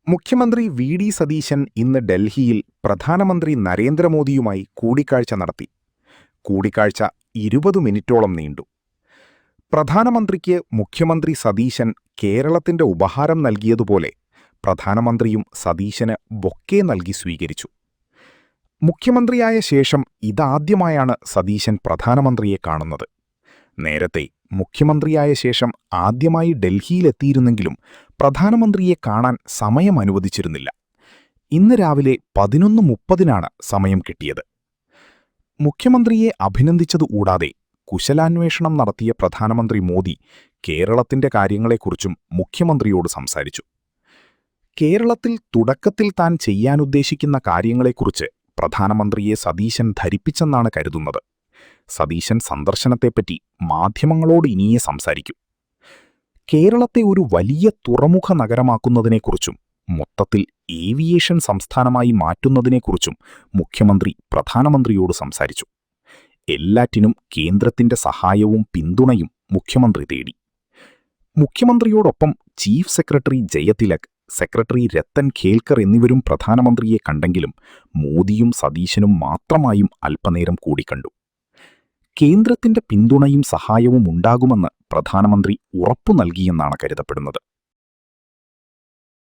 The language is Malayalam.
മുഖ്യമന്ത്രി വി.ഡി. സതീശൻ ഇന്ന് ഡൽഹിയിൽ പ്രധാനമന്ത്രി നരേന്ദ്രമോദിയുമായി കൂടിക്കാഴ്ച നടത്തി. കൂടിക്കാഴ്ച 20 മിനിറ്റോളം നീണ്ടു. പ്രധാനമന്ത്രിക്ക് മുഖ്യമന്ത്രി സതീശൻ കേരളത്തിന്റെ ഉപഹാരം നൽകിയതുപോലെ പ്രധാനമന്ത്രിയും സതീശന് ബൊക്കെ നൽകി സ്വീകരിച്ചു. മുഖ്യമന്ത്രിയായ ശേഷം ഇതാദ്യമായാണ് സതീശൻ പ്രധാനമന്ത്രിയെ കാണുന്നത്. നേരത്തെ മുഖ്യമന്ത്രിയായ ശേഷം ആദ്യമായി ഡൽഹിയിലെത്തിയിരുന്നെങ്കിലും പ്രധാനമന്ത്രിയെ കാണാൻ സമയം അനുവദിച്ചിരുന്നില്ല. ഇന്ന് രാവിലെ 11:30-നാണ് സമയം കിട്ടിയത്. മുഖ്യമന്ത്രിയെ അഭിനന്ദിച്ചതുകൂടാതെ കുശലാന്വേഷണം നടത്തിയ പ്രധാനമന്ത്രി മോദി കേരളത്തിന്റെ കാര്യങ്ങളെക്കുറിച്ചും മുഖ്യമന്ത്രിയോട് സംസാരിച്ചു. കേരളത്തിൽ തുടക്കത്തിൽ താൻ ചെയ്യാനുദ്ദേശിക്കുന്ന കാര്യങ്ങളെക്കുറിച്ച് പ്രധാനമന്ത്രിയെ സതീശൻ ധരിപ്പിച്ചെന്നാണ് കരുതുന്നത്. സതീശൻ സന്ദർശനത്തെപ്പറ്റി മാധ്യമങ്ങളോട് ഇനിയേ സംസാരിക്കും. കേരളത്തെ ഒരു വലിയ തുറമുഖ നഗരമാക്കുന്നതിനെക്കുറിച്ചും മൊത്തത്തിൽ ഏവിയേഷൻ സംസ്ഥാനമായി മാറ്റുന്നതിനെക്കുറിച്ചും മുഖ്യമന്ത്രി പ്രധാനമന്ത്രിയോട് സംസാരിച്ചു. എല്ലാറ്റിനും കേന്ദ്രത്തിന്റെ സഹായവും പിന്തുണയും മുഖ്യമന്ത്രി തേടി. മുഖ്യമന്ത്രിയോടൊപ്പം chief secretary Jayathilak, secretary Rathan Khelkar എന്നിവരും പ്രധാനമന്ത്രിയെ കണ്ടെങ്കിലും മോദിയും സതീശനും മാത്രമായും അല്പനേരം കൂടിക്കണ്ടു. കേന്ദ്രത്തിന്റെ പിന്തുണയും സഹായവും ഉണ്ടാകുമെന്ന് പ്രധാനമന്ത്രി ഉറപ്പു നൽകിയെന്നാണ് കരുതപ്പെടുന്നത്.